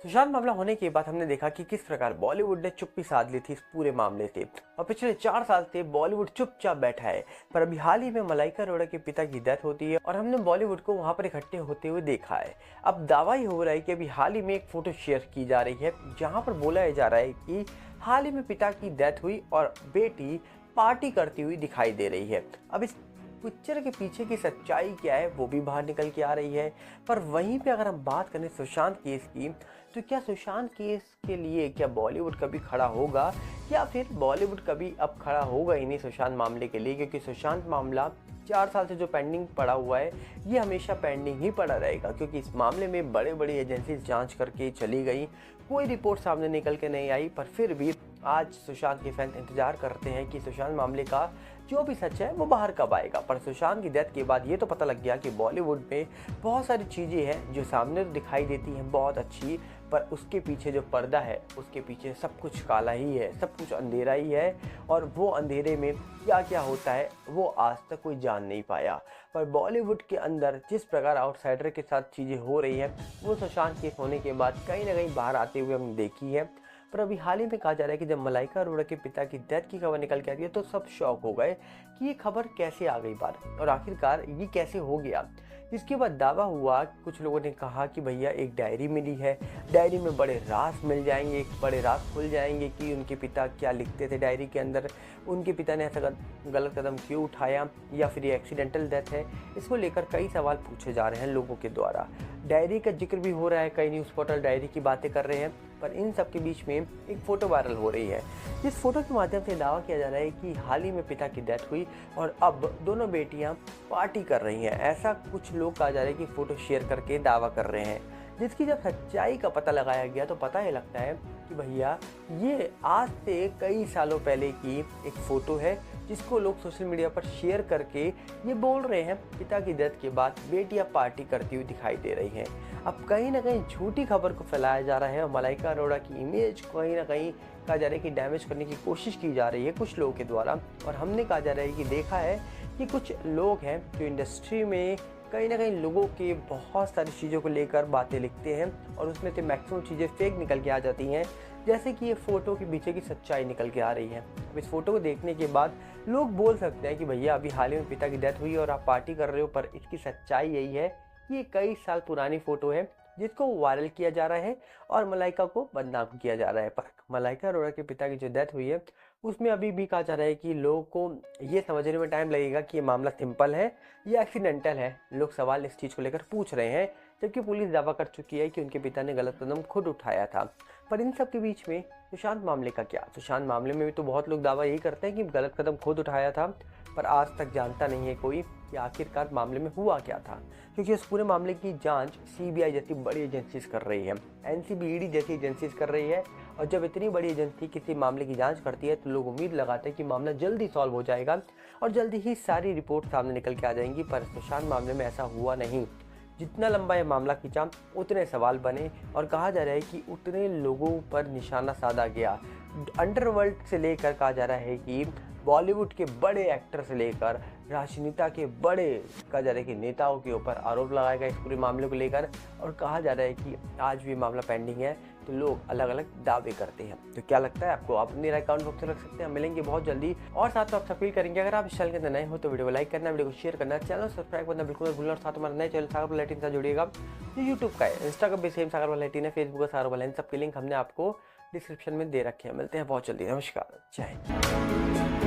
सुशांत मामला होने के बाद हमने देखा कि किस प्रकार बॉलीवुड ने चुप्पी साध ली थी इस पूरे मामले से और पिछले 4 साल से बॉलीवुड चुपचाप बैठा है। पर अभी हाल ही में मलाइका अरोड़ा के पिता की डेथ होती है और हमने बॉलीवुड को वहां पर इकट्ठे होते हुए देखा है। अब दावा ही हो रहा है कि अभी हाल ही में एक फोटो शेयर की जा रही है जहाँ पर बोला जा रहा है कि हाल ही में पिता की डेथ हुई और बेटी पार्टी करती हुई दिखाई दे रही है। अब इस पिक्चर के पीछे की सच्चाई क्या है वो भी बाहर निकल के आ रही है। पर वहीं पे अगर हम बात करें सुशांत केस की, तो क्या सुशांत केस के लिए क्या बॉलीवुड कभी खड़ा होगा या फिर बॉलीवुड कभी अब खड़ा होगा ही नहीं सुशांत मामले के लिए, क्योंकि सुशांत मामला 4 साल से जो पेंडिंग पड़ा हुआ है ये हमेशा पेंडिंग ही पड़ा रहेगा, क्योंकि इस मामले में बड़े बड़ी एजेंसी जांच करके चली गई, कोई रिपोर्ट सामने निकल के नहीं आई। पर फिर भी आज सुशांत के फैंस इंतजार करते हैं कि सुशांत मामले का जो भी सच है वो बाहर कब आएगा। पर सुशांत की डेथ के बाद ये तो पता लग गया कि बॉलीवुड में बहुत सारी चीज़ें हैं जो सामने दिखाई देती हैं बहुत अच्छी, पर उसके पीछे जो पर्दा है उसके पीछे सब कुछ काला ही है, सब कुछ अंधेरा ही है। और वो अंधेरे में क्या क्या होता है वो आज तक कोई जान नहीं पाया। पर बॉलीवुड के अंदर जिस प्रकार आउटसाइडर के साथ चीज़ें हो रही है वो सुशांत केस होने के बाद कहीं ना कहीं बाहर आते हुए हमने देखी है। पर अभी हाल ही में कहा जा रहा है कि जब मलाइका अरोड़ा के पिता की डेथ की खबर निकल के आ रही है तो सब शॉक हो गए कि ये खबर कैसे आ गई बाहर और आखिरकार ये कैसे हो गया। इसके बाद दावा हुआ, कुछ लोगों ने कहा कि भैया एक डायरी मिली है, डायरी में बड़े राज मिल जाएंगे, बड़े राज खुल जाएंगे कि उनके पिता क्या लिखते थे डायरी के अंदर, उनके पिता ने ऐसा गलत कदम क्यों उठाया या फिर ये एक्सीडेंटल डेथ है। इसको लेकर कई सवाल पूछे जा रहे हैं लोगों के द्वारा। डायरी का जिक्र भी हो रहा है, कई न्यूज़ पोर्टल डायरी की बातें कर रहे हैं। पर इन सब के बीच में एक फ़ोटो वायरल हो रही है जिस फोटो के माध्यम से दावा किया जा रहा है कि हाल ही में पिता की डेथ हुई और अब दोनों बेटियां पार्टी कर रही हैं। ऐसा कुछ लोग कहा जा रहा है कि फ़ोटो शेयर करके दावा कर रहे हैं, जिसकी जब सच्चाई का पता लगाया गया तो पता ये लगता है कि भैया ये आज से कई सालों पहले की एक फ़ोटो है जिसको लोग सोशल मीडिया पर शेयर करके ये बोल रहे हैं पिता की डेथ के बाद बेटियां पार्टी करती हुई दिखाई दे रही हैं। अब कहीं ना कहीं झूठी खबर को फैलाया जा रहा है और मलाइका अरोड़ा की इमेज कहीं ना कहीं कहा जा रहा है कि डैमेज करने की कोशिश की जा रही है कुछ लोगों के द्वारा। और हमने कहा जा रहा है कि देखा है कि कुछ लोग हैं जो इंडस्ट्री में कहीं ना कहीं लोगों के बहुत सारी चीज़ों को लेकर बातें लिखते हैं और उसमें से मैक्सिमम चीज़ें फेक निकल के आ जाती हैं, जैसे कि ये फ़ोटो के पीछे की सच्चाई निकल के आ रही है। अब इस फ़ोटो को देखने के बाद लोग बोल सकते हैं कि भैया अभी हाल ही में पिता की डेथ हुई और आप पार्टी कर रहे हो, पर इसकी सच्चाई यही है कि ये कई साल पुरानी फ़ोटो है जिसको वायरल किया जा रहा है और मलाइका को बदनाम किया जा रहा है। पर मलाइका अरोड़ा के पिता की जो डेथ हुई है उसमें अभी भी कहा जा रहा है कि लोगों को ये समझने में टाइम लगेगा कि ये मामला सिंपल है या एक्सीडेंटल है। लोग सवाल इस चीज़ को लेकर पूछ रहे हैं, जबकि पुलिस दावा कर चुकी है कि उनके पिता ने गलत कदम खुद उठाया था। पर इन सब के बीच में सुशांत मामले का क्या? सुशांत मामले में भी तो बहुत लोग दावा यही करते हैं कि गलत कदम खुद उठाया था, पर आज तक जानता नहीं है कोई कि आखिरकार मामले में हुआ क्या था, क्योंकि इस पूरे मामले की जांच सीबीआई जैसी बड़ी एजेंसीज कर रही है, एनसीबी जैसी एजेंसीज कर रही है। और जब इतनी बड़ी एजेंसी किसी मामले की जांच करती है तो लोग उम्मीद लगाते हैं कि मामला जल्दी सॉल्व हो जाएगा और जल्दी ही सारी रिपोर्ट सामने निकल के आ जाएंगी। पर सुशांत मामले में ऐसा हुआ नहीं। जितना लंबा ये मामला खींचा उतने सवाल बने और कहा जा रहा है कि उतने लोगों पर निशाना साधा गया। अंडरवर्ल्ड से लेकर कहा जा रहा है कि बॉलीवुड के बड़े एक्टर से लेकर राजनेता के बड़े कहा जा रहा है कि नेताओं के ऊपर आरोप लगाया गया इस पूरे मामले को लेकर। और कहा जा रहा है कि आज भी मामला पेंडिंग है, तो लोग अलग अलग दावे करते हैं। तो क्या लगता है आपको? आप अपने अकाउंट बॉक्स में रख सकते हैं। मिलेंगे बहुत जल्दी और साथ में आप अपील करेंगे अगर आप इस चैनल के अंदर नए हो तो वीडियो को लाइक करना, वीडियो को शेयर करना, चैनल सब्सक्राइब करना बिल्कुल भूलना। और साथ हमारे नए चैनल सागर वाला से जुड़िएगा जो यूट्यूब का है, इंस्टाग्राम भी सेम सागर वाला है, फेसबुक का सागर वाला, इन सबके लिंक हमने आपको डिस्क्रिप्शन में दे रखे हैं। मिलते हैं बहुत जल्दी। नमस्कार, जय हिंद।